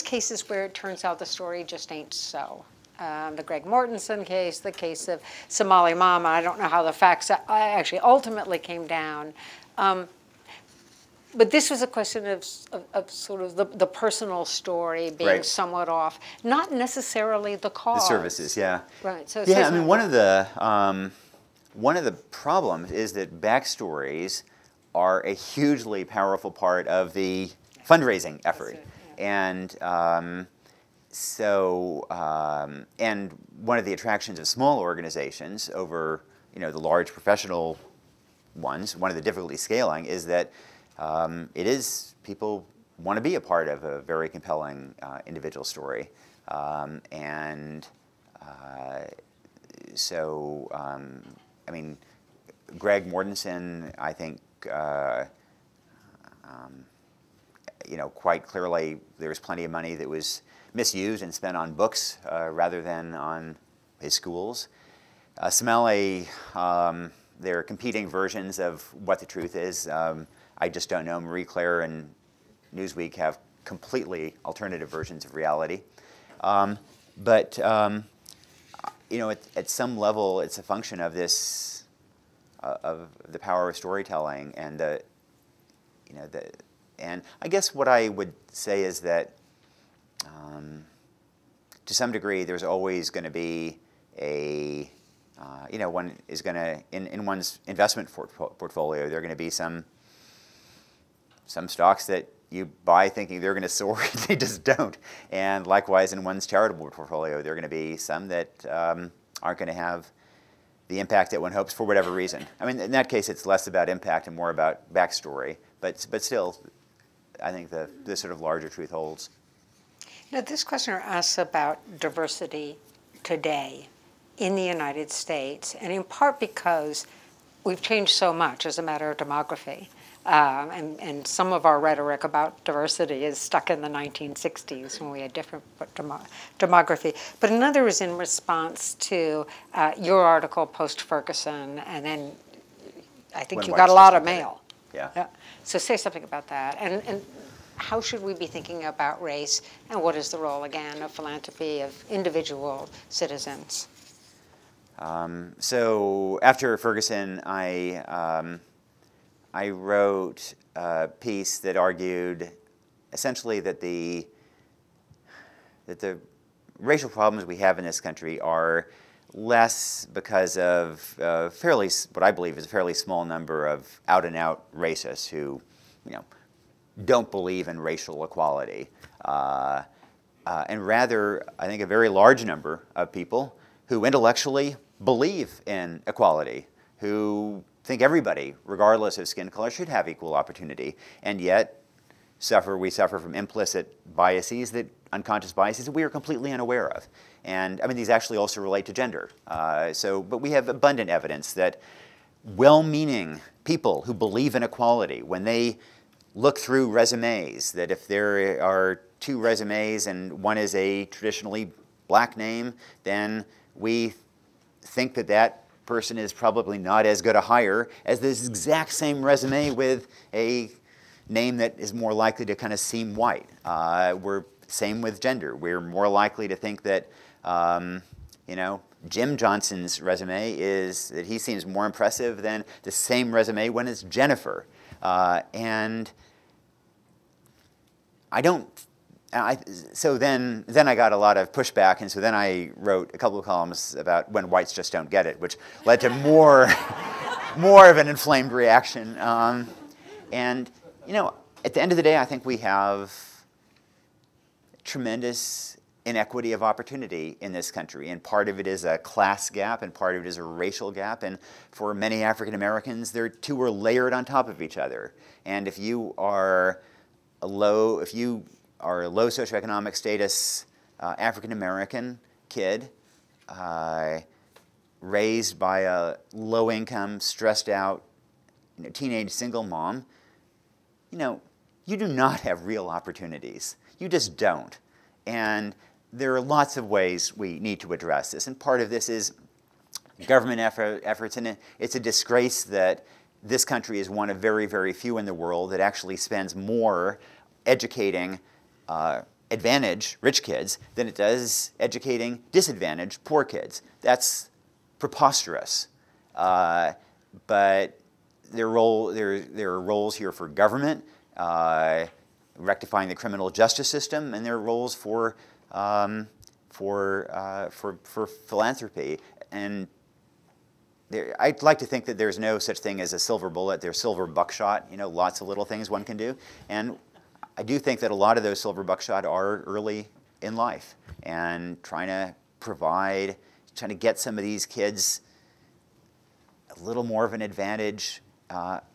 cases where it turns out the story just ain't so. The Greg Mortensen case, the case of Somali Mama. I don't know how the facts actually ultimately came down. But this was a question of sort of the personal story being somewhat off, not necessarily the cause. The services, yeah. Right. So yeah, I mean, one of the problems is that backstories are a hugely powerful part of the fundraising effort. And and one of the attractions of small organizations over, the large professional ones, one of the difficulties scaling is that people want to be a part of a very compelling individual story. I mean, Greg Mortensen, I think, quite clearly there was plenty of money that was misused and spent on books rather than on his schools. Somali, there are competing versions of what the truth is. I just don't know. Marie Claire and Newsweek have completely alternative versions of reality. But at some level, it's a function of this, of the power of storytelling and and I guess what I would say is that, to some degree, there's always going to be one is going to, in one's investment portfolio, there are going to be some stocks that you buy thinking they're going to soar, they just don't. And likewise, in one's charitable portfolio, there are going to be some that aren't going to have the impact that one hopes for whatever reason. I mean, in that case, it's less about impact and more about backstory. But still, I think the sort of larger truth holds. Now, this questioner asks about diversity today in the United States, and in part because we've changed so much as a matter of demography. And some of our rhetoric about diversity is stuck in the 1960s when we had different demography. But another is in response to your article post-Ferguson, and then I think you got a lot of mail. Yeah. So say something about that. And how should we be thinking about race, and what is the role, again, of philanthropy, of individual citizens? So after Ferguson, I wrote a piece that argued essentially that the racial problems we have in this country are less because of what I believe is a fairly small number of out-and-out racists who, don't believe in racial equality, and rather, I think, a very large number of people who intellectually believe in equality, who think everybody, regardless of skin color, should have equal opportunity, and yet we suffer from implicit biases, unconscious biases that we are completely unaware of. And I mean, these actually also relate to gender. But we have abundant evidence that well-meaning people who believe in equality, when they look through resumes, that if there are two resumes and one is a traditionally black name, then we think that person is probably not as good a hire as this exact same resume with a name that is more likely to kind of seem white. Same with gender. We're more likely to think that, Jim Johnson's resume is that he seems more impressive than the same resume when it's Jennifer. And so then I got a lot of pushback, and so then I wrote a couple of columns about when whites just don't get it, which led to more of an inflamed reaction. At the end of the day, I think we have tremendous inequity of opportunity in this country. And part of it is a class gap, and part of it is a racial gap. And for many African Americans, the two are layered on top of each other. And if you are a low socioeconomic status African American kid, raised by a low-income, stressed-out, teenage single mom, you do not have real opportunities. You just don't. And there are lots of ways we need to address this. And part of this is government efforts. And it's a disgrace that this country is one of very, very few in the world that actually spends more educating advantaged rich kids than it does educating disadvantaged poor kids. That's preposterous. But there are roles here for government, rectifying the criminal justice system, and there are roles for philanthropy. And I'd like to think that there's no such thing as a silver bullet. There's silver buckshot, lots of little things one can do. And I do think that a lot of those silver buckshot are early in life, and trying to get some of these kids a little more of an advantage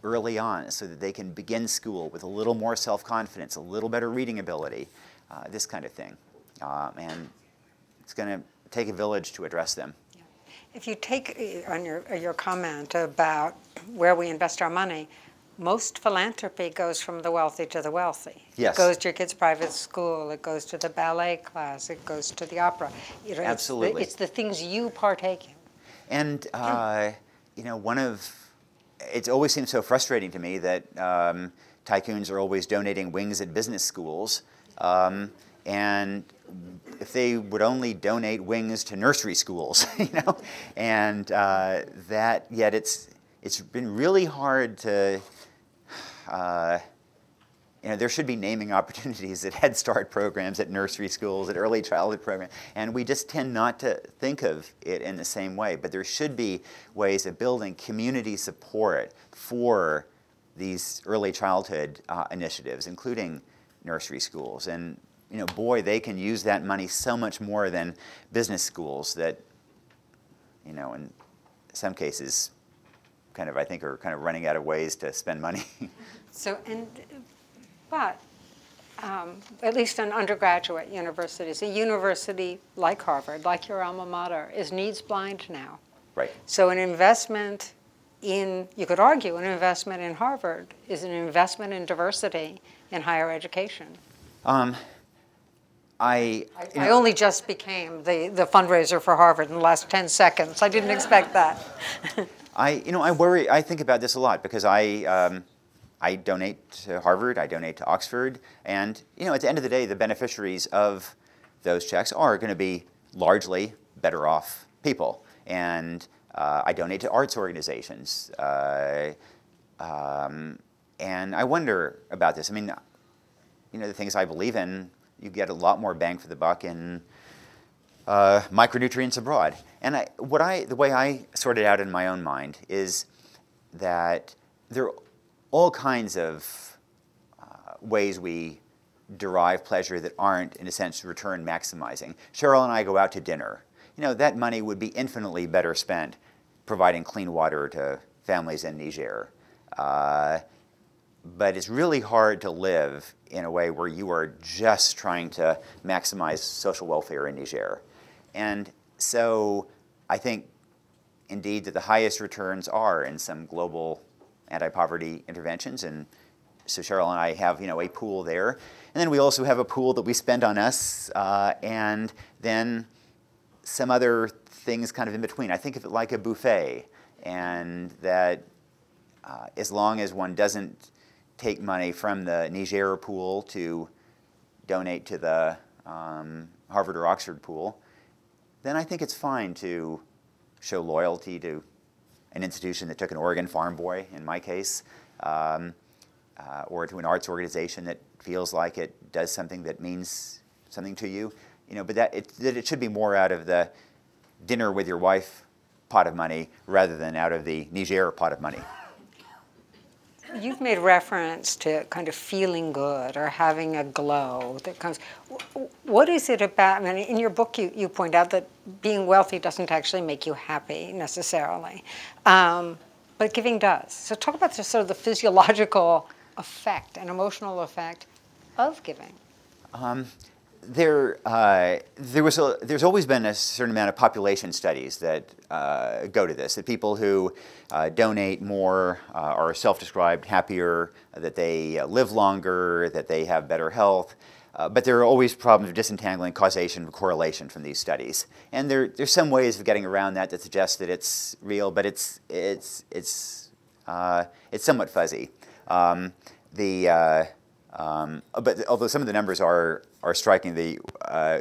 early on, so that they can begin school with a little more self-confidence, a little better reading ability, this kind of thing. And it's going to take a village to address them. Yeah. If you take on your comment about where we invest our money, most philanthropy goes from the wealthy to the wealthy. Yes. It goes to your kid's private school. It goes to the ballet class. It goes to the opera. Absolutely. It's the things you partake in. And it always seems so frustrating to me that tycoons are always donating wings at business schools. And if they would only donate wings to nursery schools, and yet it's been really hard to. There should be naming opportunities at Head Start programs, at nursery schools, at early childhood programs, and we just tend not to think of it in the same way. But there should be ways of building community support for these early childhood initiatives, including nursery schools. And boy, they can use that money so much more than business schools that, in some cases, I think are kind of running out of ways to spend money. But at least in undergraduate universities, a university like Harvard, like your alma mater, is needs blind now. Right. So an investment you could argue, an investment in Harvard is an investment in diversity in higher education. I only just became the fundraiser for Harvard in the last 10 seconds. I didn't expect that. I think about this a lot because I donate to Harvard, I donate to Oxford, and at the end of the day, the beneficiaries of those checks are going to be largely better off people. And I donate to arts organizations, and I wonder about this. The things I believe in, you get a lot more bang for the buck in micronutrients abroad. And the way I sort it out in my own mind is that there are all kinds of ways we derive pleasure that aren't, in a sense, return maximizing. Cheryl and I go out to dinner. That money would be infinitely better spent providing clean water to families in Niger. But it's really hard to live in a way where you are just trying to maximize social welfare in Niger. And so I think, indeed, that the highest returns are in some global anti-poverty interventions. And so Cheryl and I have, a pool there. And then we also have a pool that we spend on us, and then some other things kind of in between. I think of it like a buffet, and that as long as one doesn't take money from the Niger pool to donate to the Harvard or Oxford pool, then I think it's fine to show loyalty to an institution that took an Oregon farm boy, in my case, or to an arts organization that feels like it does something that means something to you. But that it should be more out of the dinner with your wife pot of money rather than out of the Niger pot of money. You've made reference to kind of feeling good or having a glow that comes. What is it about? I mean, in your book, you point out that being wealthy doesn't actually make you happy necessarily, but giving does. So talk about the, sort of the physiological effect and emotional effect of giving. There's always been a certain amount of population studies that go to this, that people who donate more are self-described happier, that they live longer, that they have better health. But there are always problems of disentangling causation and correlation from these studies. And there's some ways of getting around that that suggest that it's real, but it's somewhat fuzzy. But although some of the numbers are striking,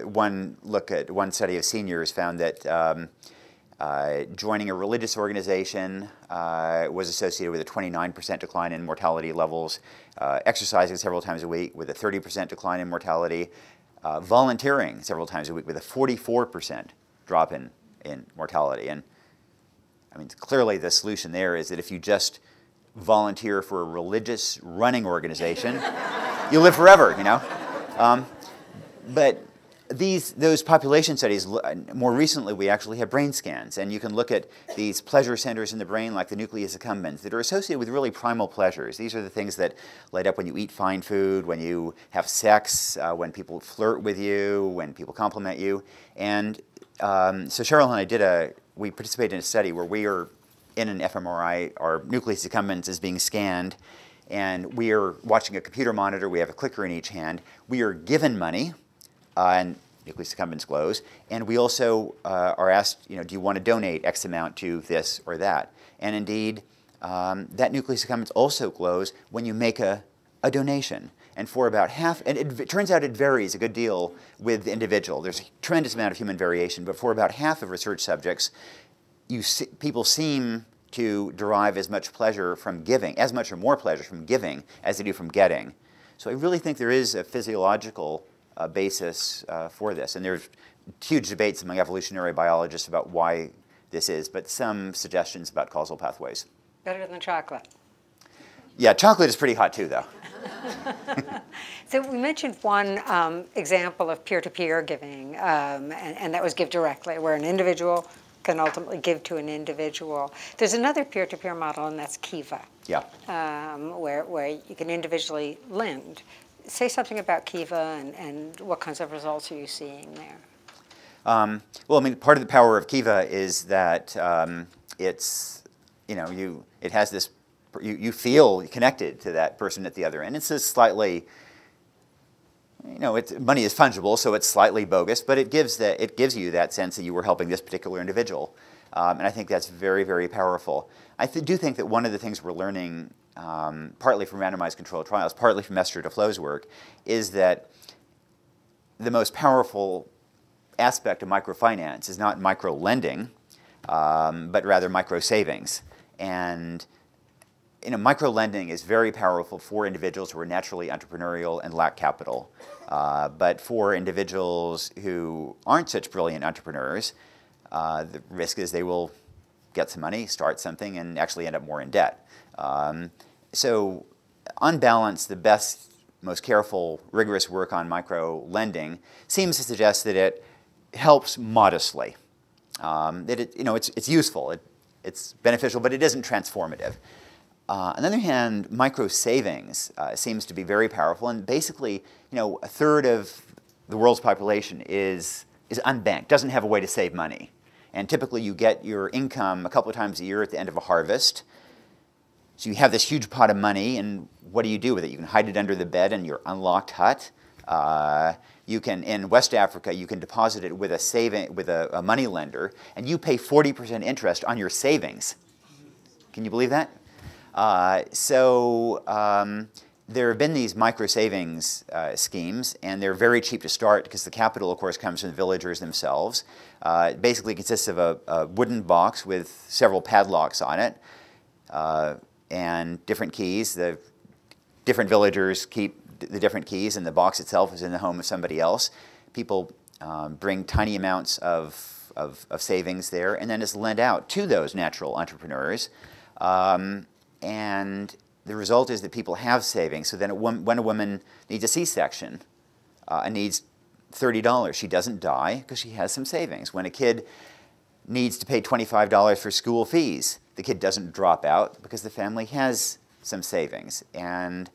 one look at one study of seniors found that joining a religious organization was associated with a 29% decline in mortality levels, exercising several times a week with a 30% decline in mortality, volunteering several times a week with a 44% drop in mortality. And I mean, clearly the solution there is that if you just volunteer for a religious running organization, you live forever, you know. But those population studies, more recently we actually have brain scans, and you can look at these pleasure centers in the brain like the nucleus accumbens that are associated with really primal pleasures. These are the things that light up when you eat fine food, when you have sex, when people flirt with you, when people compliment you. And so Cheryl and I we participated in a study where we are in an fMRI, our nucleus accumbens is being scanned, and we are watching a computer monitor. We have a clicker in each hand. We are given money, and nucleus accumbens glows, and we also are asked, do you want to donate X amount to this or that? And indeed, that nucleus accumbens also glows when you make a donation. And for about half, and it turns out it varies a good deal with the individual. There's a tremendous amount of human variation, but for about half of research subjects, people seem to derive as much pleasure from giving, as much or more pleasure from giving as they do from getting. So I really think there is a physiological basis for this. And there's huge debates among evolutionary biologists about why this is, but some suggestions about causal pathways. Better than chocolate. Yeah, chocolate is pretty hot too, though. So we mentioned one example of peer-to-peer giving, and that was Give Directly, where an individual can ultimately give to an individual. There's another peer-to-peer model, and that's Kiva, yeah. Where you can individually lend. Say something about Kiva and what kinds of results are you seeing there? Well, I mean, part of the power of Kiva is that it's, it has this, you feel connected to that person at the other end. It's a slightly, money is fungible, so it's slightly bogus, but it gives you that sense that you were helping this particular individual. And I think that's very, very powerful. I do think that one of the things we're learning, partly from randomized controlled trials, partly from Esther DeFlo's work, is that the most powerful aspect of microfinance is not micro-lending, but rather micro-savings. And micro-lending is very powerful for individuals who are naturally entrepreneurial and lack capital. But for individuals who aren't such brilliant entrepreneurs, the risk is they will get some money, start something, and actually end up more in debt. So on balance, the best, most careful, rigorous work on micro-lending seems to suggest that it helps modestly, that it's useful, it's beneficial, but it isn't transformative. On the other hand, micro-savings seems to be very powerful, and basically, a third of the world's population is unbanked, doesn't have a way to save money. And typically you get your income a couple of times a year at the end of a harvest. So you have this huge pot of money, and what do you do with it? You can hide it under the bed in your unlocked hut. You can, in West Africa, you can deposit it with a money lender, and you pay 40% interest on your savings. Can you believe that? There have been these micro-savings schemes, and they're very cheap to start because the capital, of course, comes from the villagers themselves. It basically consists of a wooden box with several padlocks on it and different keys. The different villagers keep the different keys, and the box itself is in the home of somebody else. People bring tiny amounts of savings there, and then it's lent out to those natural entrepreneurs. And the result is that people have savings. So then when a woman needs a C-section and needs $30, she doesn't die because she has some savings. When a kid needs to pay $25 for school fees, the kid doesn't drop out because the family has some savings. And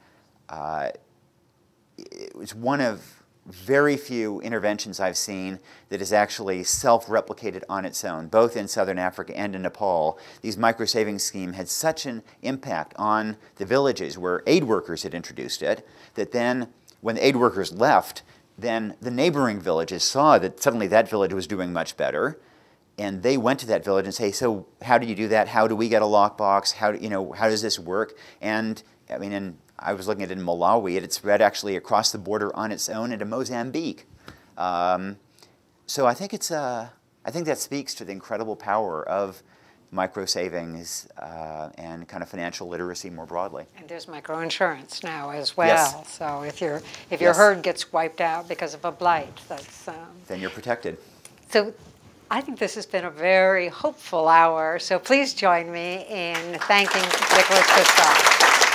it's one of very few interventions I've seen that is actually self-replicated on its own, both in Southern Africa and in Nepal. These micro-savings scheme had such an impact on the villages where aid workers had introduced it, that then when the aid workers left, then the neighboring villages saw that suddenly that village was doing much better, and they went to that village and say, so how do you do that? How do we get a lockbox? How does this work? And I mean, I was looking at it in Malawi, and it spread actually across the border on its own into Mozambique. So I think I think that speaks to the incredible power of micro savings and kind of financial literacy more broadly. And there's microinsurance now as well. Yes. So if your Yes. herd gets wiped out because of a blight, that's Then you're protected. so. I think this has been a very hopeful hour. So please join me in thanking Nicholas Kristof.